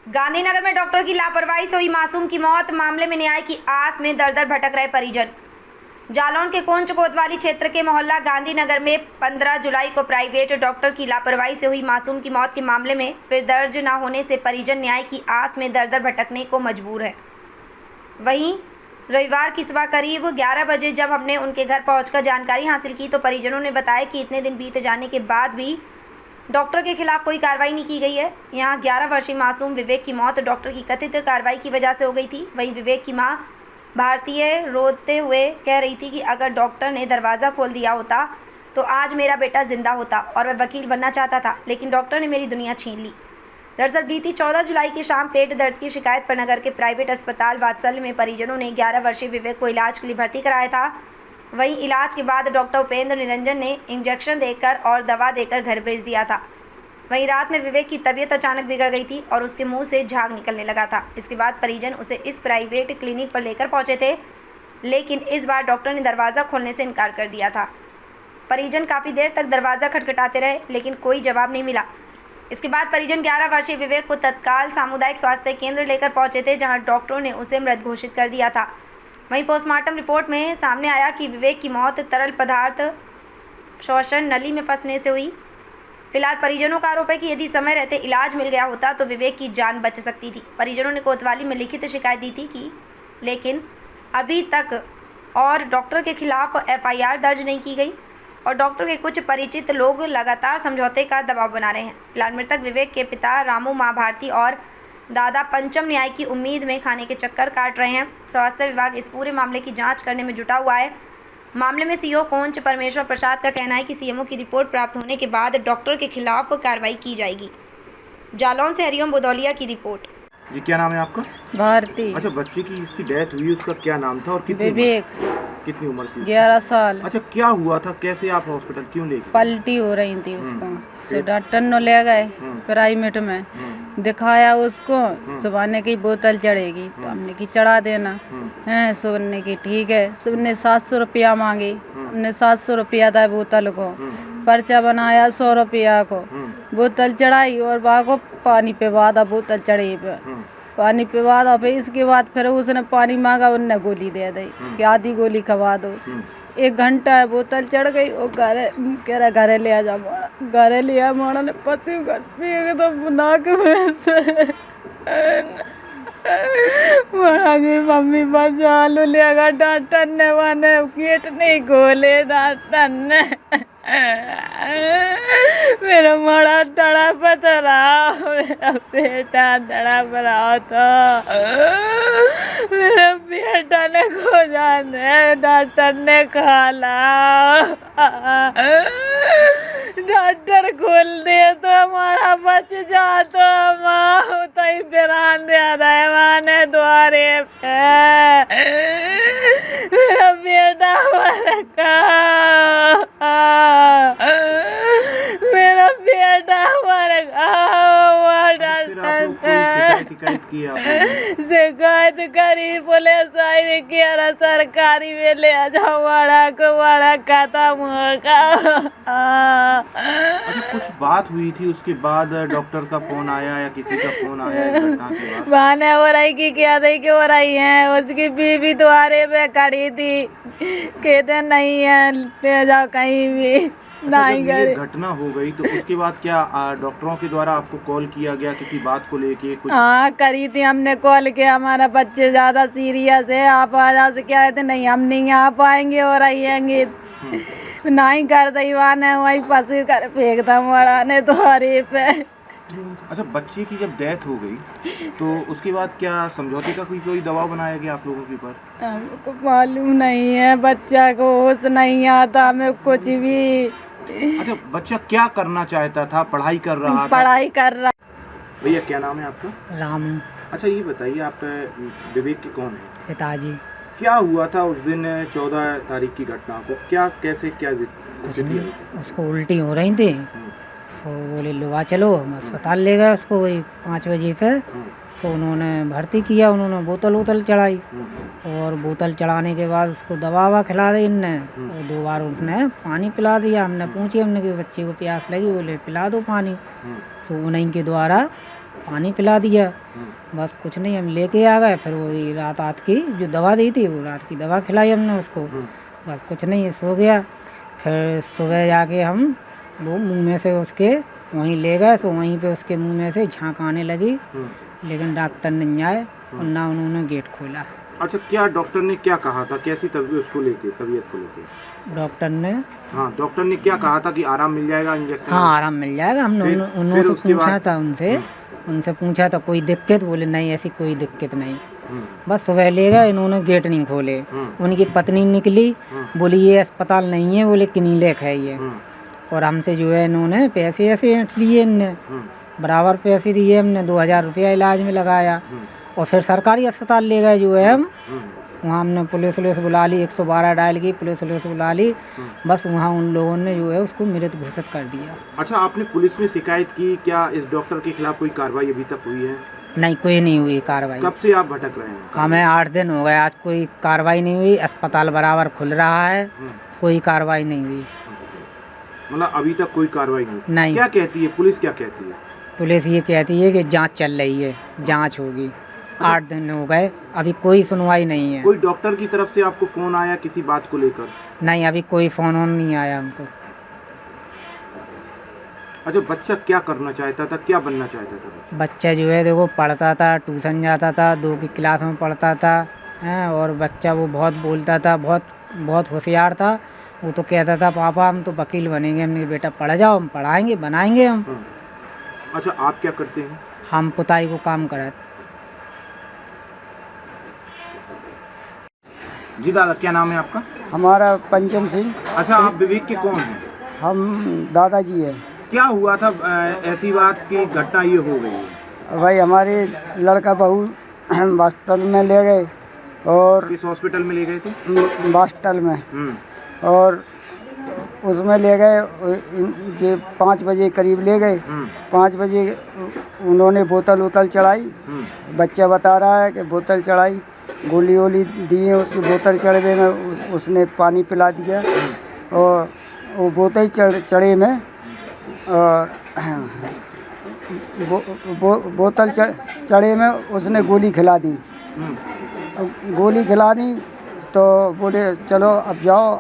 गांधीनगर में डॉक्टर की लापरवाही से हुई मासूम की मौत। मामले में न्याय की आस में दर-दर भटक रहे परिजन। जालौन के कोंच कोतवाली क्षेत्र के मोहल्ला गांधीनगर में 15 जुलाई को प्राइवेट डॉक्टर की लापरवाही से हुई मासूम की मौत के मामले में फिर दर्ज न होने से परिजन न्याय की आस में दर-दर भटकने को मजबूर है। वहीं रविवार की सुबह करीब 11 बजे जब हमने उनके घर पहुंचकर जानकारी हासिल की तो परिजनों ने बताया कि इतने दिन बीत जाने के बाद भी डॉक्टर के खिलाफ कोई कार्रवाई नहीं की गई है। यहां 11 वर्षीय मासूम विवेक की मौत डॉक्टर की कथित कार्रवाई की वजह से हो गई थी। वहीं विवेक की मां भारतीय रोते हुए कह रही थी कि अगर डॉक्टर ने दरवाज़ा खोल दिया होता तो आज मेरा बेटा जिंदा होता और वह वकील बनना चाहता था, लेकिन डॉक्टर ने मेरी दुनिया छीन ली। दरअसल बीती 14 जुलाई की शाम पेट दर्द की शिकायत पर नगर के प्राइवेट अस्पताल वात्सल्य में परिजनों ने 11 वर्षीय विवेक को इलाज के लिए भर्ती कराया था। वहीं इलाज के बाद डॉक्टर उपेंद्र निरंजन ने इंजेक्शन देकर और दवा देकर घर भेज दिया था। वहीं रात में विवेक की तबीयत अचानक बिगड़ गई थी और उसके मुंह से झाग निकलने लगा था। इसके बाद परिजन उसे इस प्राइवेट क्लिनिक पर लेकर पहुंचे थे, लेकिन इस बार डॉक्टर ने दरवाज़ा खोलने से इनकार कर दिया था। परिजन काफ़ी देर तक दरवाज़ा खटखटाते रहे, लेकिन कोई जवाब नहीं मिला। इसके बाद परिजन 11 वर्षीय विवेक को तत्काल सामुदायिक स्वास्थ्य केंद्र लेकर पहुंचे थे, जहां डॉक्टरों ने उसे मृत घोषित कर दिया था। वहीं पोस्टमार्टम रिपोर्ट में सामने आया कि विवेक की मौत तरल पदार्थ श्वसन नली में फंसने से हुई। फिलहाल परिजनों का आरोप है कि यदि समय रहते इलाज मिल गया होता तो विवेक की जान बच सकती थी। परिजनों ने कोतवाली में लिखित शिकायत दी थी लेकिन अभी तक और डॉक्टर के खिलाफ FIR दर्ज नहीं की गई और डॉक्टर के कुछ परिचित लोग लगातार समझौते का दबाव बना रहे हैं। फिलहाल मृतक विवेक के पिता रामू, मां भारती और दादा पंचम न्याय की उम्मीद में खाने के चक्कर काट रहे हैं। स्वास्थ्य विभाग इस पूरे मामले की जांच करने में जुटा हुआ है। मामले में CO कोंच परमेश्वर प्रसाद का कहना है कि CMO की रिपोर्ट प्राप्त होने के बाद डॉक्टर के खिलाफ कार्रवाई की जाएगी। जालौन से हरिओम बुदौलिया की रिपोर्ट। जी, क्या नाम है आपका? भारती। अच्छा, बच्चे की जिसकी डेथ हुई उसका क्या नाम था और विवेक। कितनी उम्र थी? 11 साल। अच्छा, क्या हुआ था? कैसे आप हॉस्पिटल क्यों ले गए? पलटी हो रही थी उसको, तो डॉक्टर ने ले गए प्राइवेट में, दिखाया उसको। सुबह की बोतल चढ़ेगी तो हमने की चढ़ा देना है। सुबह की ठीक है, सुबह 700 रुपया मांगे, हमने 700 रुपया था बोतल को। पर्चा बनाया 100 रुपया को, बोतल चढ़ाई और वहाँ को पानी पे वादा बोतल चढ़ी पे पानी पिवा दो। फिर इसके बाद फिर उसने पानी मांगा, उनने गोली दे दी कि आधी गोली खवा दो। 1 घंटा है, बोतल चढ़ गई और घरे ले आ जा। घरे लिया मोड़ा ने पसी फेंक दो नाक में से। मम्मी बचा लो, लेगा डॉक्टर ने वाने गेट नहीं खोले डॉक्टर ने। मेरा मड़ा तड़प रहा, मेरा बेटा तड़प रहा था। मेरे बेटा ने खोजा ने डॉक्टर ने खाला। डॉक्टर खोल दे तो हमारा बच जाता। माँ तई पिरान दे माने द्वारे पे। मेरा बेटा मर गया, मेरा बेटा मर शिकायत करी, पुलिस आई कि सरकारी में ले जाओ, बड़ा खत्म होगा। कुछ बात हुई थी उसके बाद डॉक्टर का फोन आया या किसी का फोन आया इस घटना के बाद? बहाने हो रही की क्या थी कि हो रही है, उसकी बीवी द्वारे पे खड़ी थी, कहते नहीं है ले जाओ कहीं भी। नहीं ये घटना हो गई तो उसके बाद क्या डॉक्टरों के द्वारा आपको कॉल किया गया किसी बात को लेके कुछ? हाँ करी थी हमने कॉल के, हमारा बच्चे ज्यादा सीरियस है, आप आ जा से क्या रहते नहीं, हम नहीं आ पाएंगे और आएंगे नहीं कर दी। वाने वही पशु कर फेंक था मरा ने द्वारे पे। अच्छा, बच्चे की जब डेथ हो गई तो उसके बाद क्या समझौते का कोई दबाव बनाया गया आप लोगों के ऊपर? हमको मालूम नहीं है, बच्चा को होश नहीं आता, हमें कुछ भी। अच्छा, बच्चा क्या करना चाहता था? पढ़ाई कर रहा था? पढ़ाई कर रहा। भैया क्या नाम है आपका? रामू। अच्छा, ये बताइए आप विवेक के कौन है? पिताजी। क्या हुआ था उस दिन 14 तारीख की घटना को? क्या कैसे क्या स्थिति है? उसको उल्टी हो रही थी तो बोले लो चलो, हम अस्पताल ले गए उसको वही 5 बजे पे। तो उन्होंने भर्ती किया, उन्होंने बोतल चढ़ाई और बोतल चढ़ाने के बाद उसको दवा ववा खिला दी इनने और 2 बार उसने पानी पिला दिया। हमने पूछी हमने कि बच्चे को प्यास लगी, बोले पिला दो पानी। तो उन्हीं के द्वारा पानी पिला दिया, बस कुछ नहीं, हम लेके आ गए। फिर वही रात की जो दवा दी थी वो रात की दवा खिलाई हमने उसको, बस कुछ नहीं, सो गया। फिर सुबह जाके हम वो मुंह में से उसके वहीं ले गए, तो वहीं पे उसके मुंह में से झांक आने लगी, लेकिन डॉक्टर नहीं आए और ना उन्होंने गेट खोला। अच्छा, क्या डॉक्टर ने क्या कहा था, कैसी तबीयत को लेके? डॉक्टर ने, हाँ, डॉक्टर ने क्या कहा था कि आराम मिल जाएगा इंजेक्शन? हाँ, आराम मिल जाएगा। हमने उनसे पूछा था, उनसे पूछा था कोई दिक्कत, बोले नहीं ऐसी कोई दिक्कत नहीं। बस सुबह ले गए, इन्होंने गेट नहीं खोले। उनकी पत्नी निकली, बोली ये अस्पताल नहीं है, बोले क्लिनिक है ये। और हमसे जो है इन्होंने पैसे ऐसे ऐंठ लिए, इनने बराबर पैसे दिए, हमने 2000 रुपया इलाज में लगाया। और फिर सरकारी अस्पताल ले गए जो है हम, वहाँ हमने पुलिस बुला ली, 112 डायल की, पुलिस बुला ली। बस वहाँ उन लोगों ने जो है उसको मृत घोषित कर दिया। अच्छा, आपने पुलिस में शिकायत की, क्या इस डॉक्टर के खिलाफ कोई कार्रवाई अभी तक हुई है? नहीं, कोई नहीं हुई कार्रवाई। कब से आप भटक रहे हैं? हमें 8 दिन हो गए, आज कोई कार्रवाई नहीं हुई। अस्पताल बराबर खुल रहा है, कोई कार्रवाई नहीं हुई। मतलब अभी तक कोई कार्रवाई नहीं? क्या कहती है पुलिस, क्या कहती है? पुलिस ये कहती है कि जांच चल रही है, जांच होगी। 8 दिन हो गए, अभी कोई सुनवाई नहीं है। कोई डॉक्टर की तरफ से आपको फोन आया किसी बात को लेकर? नहीं, अभी कोई फोन नहीं आया हमको। अच्छा, बच्चा क्या करना चाहता था, क्या बनना चाहता था? बच्चा जो है देखो पढ़ता था, ट्यूशन जाता था, 2 की क्लास में पढ़ता था, हैं, और बच्चा वो बहुत बोलता था, बहुत होशियार था। वो तो कहता था पापा हम तो वकील बनेंगे। हमने कहा बेटा पढ़ जाओ, हम पढ़ाएंगे, बनाएंगे हम। अच्छा, आप क्या करते हैं? हम पुताई को काम कराते। जी दादा, क्या नाम है आपका? हमारा पंचम सिंह। अच्छा, आप विवेक के कौन हैं? हम दादाजी हैं। क्या हुआ था ऐसी बात की घटना ये हो गई है? भाई हमारे लड़का बहू हॉस्टल में ले गए, और किस हॉस्पिटल में ले गए थे? हॉस्टल में, और उसमें ले गए ये 5 बजे करीब ले गए। 5 बजे उन्होंने बोतल चढ़ाई। बच्चा बता रहा है कि बोतल चढ़ाई, गोली वोली दिए, उसकी बोतल चढ़े में उसने पानी पिला दिया, और वो बोतल चढ़े में और बोतल चढ़े में उसने गोली खिला दी। गोली खिला दी तो बोले चलो अब जाओ,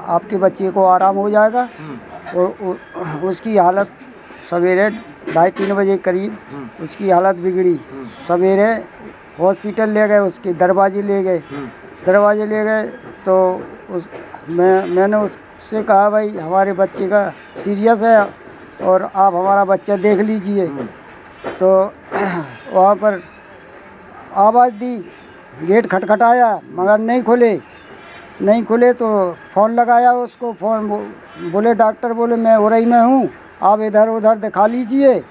आपके बच्चे को आराम हो जाएगा। और उसकी हालत सवेरे 2:30-3 बजे करीब उसकी हालत बिगड़ी। सवेरे हॉस्पिटल ले गए, उसके दरवाजे ले गए तो मैंने उससे कहा भाई हमारे बच्चे का सीरियस है और आप हमारा बच्चा देख लीजिए। तो वहाँ पर आवाज़ दी, गेट खटखटाया मगर नहीं खुले तो फ़ोन लगाया उसको। फ़ोन बोले डॉक्टर बोले मैं उरई में हूँ, आप इधर उधर दिखा लीजिए,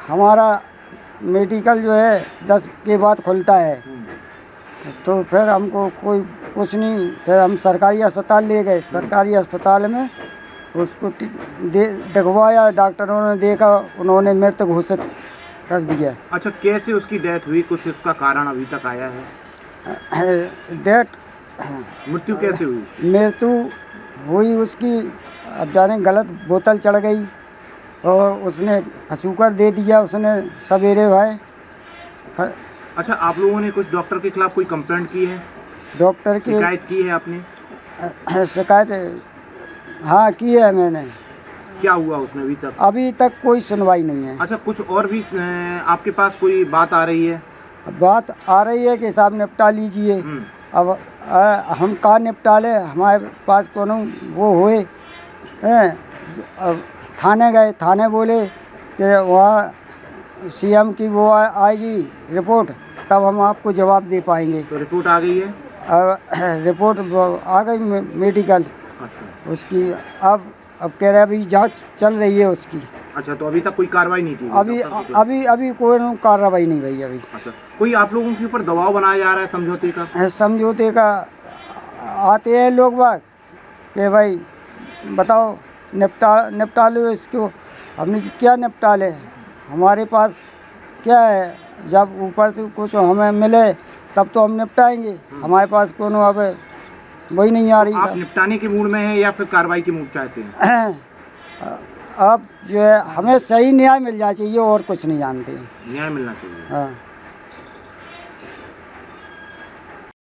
हमारा मेडिकल जो है 10 के बाद खुलता है। तो फिर हमको कुछ नहीं, फिर हम सरकारी अस्पताल ले गए। सरकारी अस्पताल में उसको दिखवाया, डॉक्टरों ने देखा, उन्होंने मृत घोषित कर दिया। अच्छा, कैसे उसकी डेथ हुई, कुछ उसका कारण अभी तक आया है? मृत्यु कैसे हुई? मृत्यु हुई उसकी, अब जाने गलत बोतल चढ़ गई और उसने फंसूकर दे दिया उसने सवेरे भाई। अच्छा, आप लोगों ने कुछ डॉक्टर के खिलाफ कोई कंप्लेंट की है? डॉक्टर की शिकायत की है आपने? शिकायत हाँ की है मैंने। क्या हुआ उसमें अभी तक? अभी तक कोई सुनवाई नहीं है। अच्छा, कुछ और भी आपके पास कोई बात आ रही है? बात आ रही है कि साहब निपटा लीजिए। अब हम कहाँ निपटा ले, हमारे पास कोनो वो हुए हैं। अब थाने गए, थाने बोले कि वहाँ सीएम की वो आएगी रिपोर्ट, तब हम आपको जवाब दे पाएंगे। तो रिपोर्ट आ गई है? रिपोर्ट आ गई मेडिकल। अच्छा। उसकी अब कह रहे अभी जांच चल रही है उसकी। अच्छा, तो अभी तक कोई कार्रवाई नहीं की? अभी कोई कार्रवाई नहीं भई अभी। अच्छा, कोई आप लोगों के ऊपर दबाव बनाया जा रहा है समझौते का? समझौते का आते हैं लोग बाग कि भाई बताओ निपटा लो इसको। हमने क्या निपटा ले, हमारे पास क्या है, जब ऊपर से कुछ हमें मिले तब तो हम निपटाएंगे। हमारे पास कोनो अब वही नहीं आ रही। आप निपटाने के मूड में है या फिर कार्रवाई के मूड चाहते हैं? अब जो है हमें सही न्याय मिल जाना चाहिए और कुछ नहीं जानते। न्याय मिलना चाहिए। हाँ